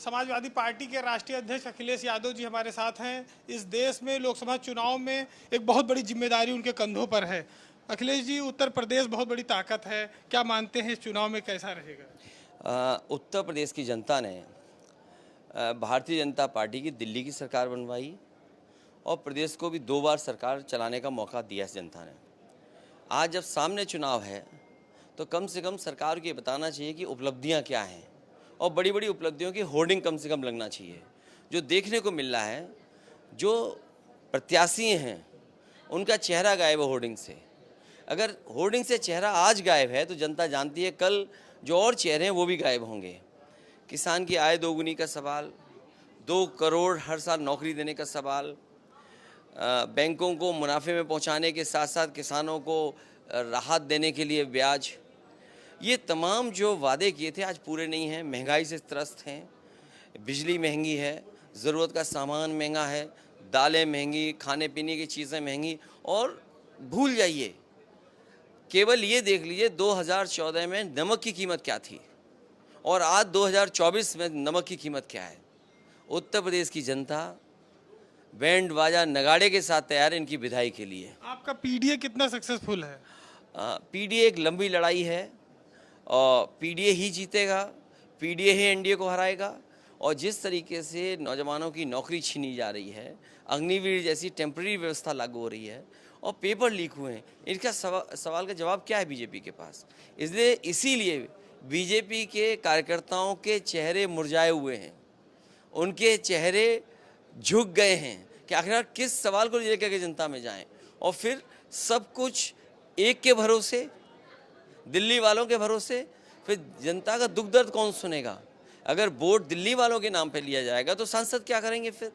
Samajwadi party के राष्ट्रीय अध्यक्ष अखिलेश यादव जी हमारे साथ हैं। इस देश में लोकसभा चुनाव में एक बहुत बड़ी जिम्मेदारी उनके कंधों पर है। अखिलेश जी, उत्तर प्रदेश बहुत बड़ी ताकत है, क्या मानते हैं इस चुनाव में कैसा रहेगा? उत्तर प्रदेश की जनता ने भारतीय जनता पार्टी की दिल्ली की सरकार बनवाई और प्रदेश को भी 2 बार सरकार चलाने का मौका दिया इस जनता ने। आज जब सामने चुनाव है तो कम से कम सरकार को ये बताना चाहिए कि उपलब्धियां क्या हैं और बड़ी बड़ी उपलब्धियों की होर्डिंग कम से कम लगना चाहिए। जो देखने को मिल रहा है, जो प्रत्याशी हैं उनका चेहरा गायब है होर्डिंग से। अगर होर्डिंग से चेहरा आज गायब है तो जनता जानती है कल जो और चेहरे हैं वो भी गायब होंगे। किसान की आय दोगुनी का सवाल, 2 करोड़ हर साल नौकरी देने का सवाल, बैंकों को मुनाफे में पहुंचाने के साथ साथ किसानों को राहत देने के लिए ब्याज, ये तमाम जो वादे किए थे आज पूरे नहीं हैं। महंगाई से त्रस्त हैं, बिजली महंगी है, ज़रूरत का सामान महंगा है, दालें महंगी, खाने पीने की चीज़ें महंगी। और भूल जाइए, केवल ये देख लीजिए 2014 में नमक की कीमत क्या थी और आज 2024 में नमक की कीमत क्या है। उत्तर प्रदेश की जनता बैंड बाजा नगाड़े के साथ तैयार है इनकी विदाई के लिए। आपका पीडीए कितना सक्सेसफुल है? पीडीए एक लंबी लड़ाई है और पीडीए ही जीतेगा, पीडीए ही एनडीए को हराएगा। और जिस तरीके से नौजवानों की नौकरी छीनी जा रही है, अग्निवीर जैसी टेम्पररी व्यवस्था लागू हो रही है और पेपर लीक हुए हैं, इनका सवाल का जवाब क्या है बीजेपी के पास? इसीलिए बीजेपी के कार्यकर्ताओं के चेहरे मुरझाए हुए हैं, उनके चेहरे झुक गए हैं कि आखिर किस सवाल को लेकर के जनता में जाएं। और फिर सब कुछ एक के भरोसे, दिल्ली वालों के भरोसे, फिर जनता का दुख दर्द कौन सुनेगा? अगर वोट दिल्ली वालों के नाम पे लिया जाएगा तो सांसद क्या करेंगे? फिर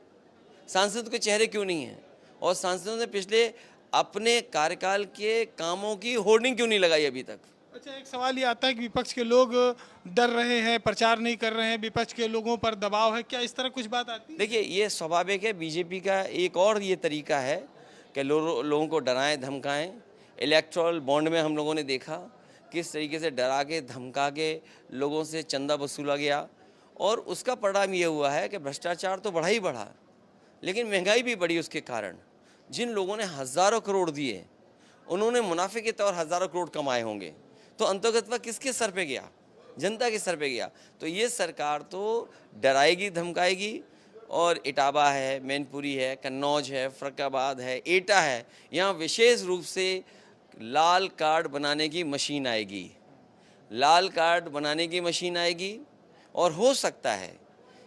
सांसद के चेहरे क्यों नहीं हैं? और सांसदों ने पिछले अपने कार्यकाल के कामों की होर्डिंग क्यों नहीं लगाई अभी तक? अच्छा, एक सवाल ये आता है कि विपक्ष के लोग डर रहे हैं, प्रचार नहीं कर रहे हैं, विपक्ष के लोगों पर दबाव है, क्या इस तरह कुछ बात आती है? देखिए, ये स्वाभाविक है। बीजेपी का एक और ये तरीका है कि लोगों को डराएं धमकाएं। इलेक्टोरल बॉन्ड में हम लोगों ने देखा किस तरीके से डरा के धमका के लोगों से चंदा वसूला गया और उसका परिणाम ये हुआ है कि भ्रष्टाचार तो बढ़ा ही बढ़ा, लेकिन महंगाई भी बढ़ी। उसके कारण जिन लोगों ने हज़ारों करोड़ दिए, उन्होंने मुनाफे के तौर हज़ारों करोड़ कमाए होंगे, तो अंतर्गतवा किसके सर पे गया? जनता के सर पे गया। तो ये सरकार तो डराएगी धमकाएगी। और इटावा है, मैनपुरी है, कन्नौज है, फरुखाबाद है, एटा है, यहाँ विशेष रूप से लाल कार्ड बनाने की मशीन आएगी, लाल कार्ड बनाने की मशीन आएगी। और हो सकता है,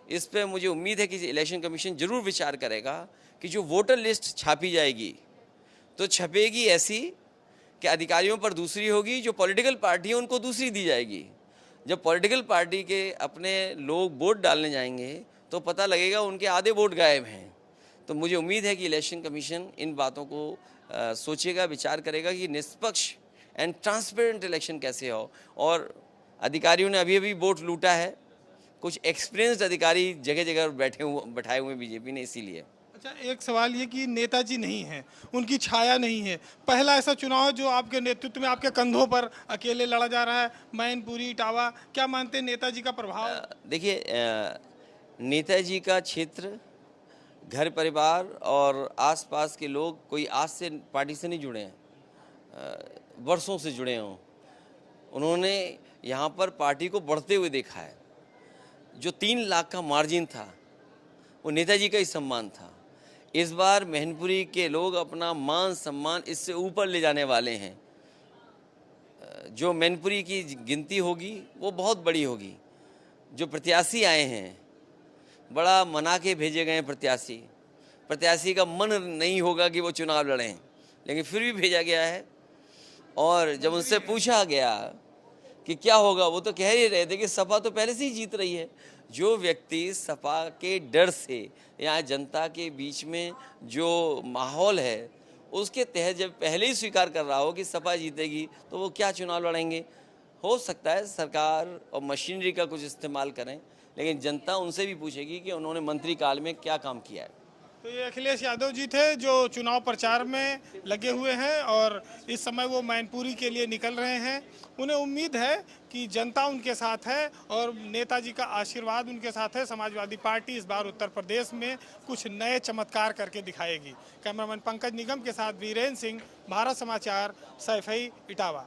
इस पे मुझे उम्मीद है कि इलेक्शन कमीशन ज़रूर विचार करेगा कि जो वोटर लिस्ट छापी जाएगी तो छपेगी ऐसी कि अधिकारियों पर दूसरी होगी, जो पॉलिटिकल पार्टी है उनको दूसरी दी जाएगी। जब पॉलिटिकल पार्टी के अपने लोग वोट डालने जाएंगे तो पता लगेगा उनके आधे वोट गायब हैं। तो मुझे उम्मीद है कि इलेक्शन कमीशन इन बातों को सोचेगा, विचार करेगा कि निष्पक्ष एंड ट्रांसपेरेंट इलेक्शन कैसे हो। और अधिकारियों ने अभी अभी वोट लूटा है, कुछ एक्सपीरियंस्ड अधिकारी जगह जगह बैठाए हुए बीजेपी ने, इसीलिए। अच्छा, एक सवाल ये कि नेताजी नहीं है, उनकी छाया नहीं है। पहला ऐसा चुनाव है जो आपके नेतृत्व में आपके कंधों पर अकेले लड़ा जा रहा है, मैनपुरी, इटावा। क्या मानते हैं नेताजी का प्रभाव? देखिए, नेताजी का क्षेत्र, घर परिवार और आसपास के लोग कोई आज से पार्टी से नहीं जुड़े हैं, वर्षों से जुड़े हों। उन्होंने यहाँ पर पार्टी को बढ़ते हुए देखा है। जो 3 लाख का मार्जिन था वो नेताजी का ही सम्मान था। इस बार मैनपुरी के लोग अपना मान सम्मान इससे ऊपर ले जाने वाले हैं। जो मैनपुरी की गिनती होगी वो बहुत बड़ी होगी। जो प्रत्याशी आए हैं, बड़ा मना के भेजे गए प्रत्याशी का मन नहीं होगा कि वो चुनाव लड़ें, लेकिन फिर भी भेजा गया है। और जब उनसे पूछा गया कि क्या होगा, वो तो कह ही रहे थे कि सपा तो पहले से ही जीत रही है। जो व्यक्ति सपा के डर से यहाँ जनता के बीच में जो माहौल है उसके तहत जब पहले ही स्वीकार कर रहा हो कि सपा जीतेगी, तो वो क्या चुनाव लड़ेंगे? हो सकता है सरकार और मशीनरी का कुछ इस्तेमाल करें, लेकिन जनता उनसे भी पूछेगी कि उन्होंने मंत्री काल में क्या काम किया है। तो ये अखिलेश यादव जी थे जो चुनाव प्रचार में लगे हुए हैं और इस समय वो मैनपुरी के लिए निकल रहे हैं। उन्हें उम्मीद है कि जनता उनके साथ है और नेताजी का आशीर्वाद उनके साथ है। समाजवादी पार्टी इस बार उत्तर प्रदेश में कुछ नए चमत्कार करके दिखाएगी। कैमरामैन पंकज निगम के साथ वीरेंद्र सिंह, भारत समाचार, सैफई, इटावा।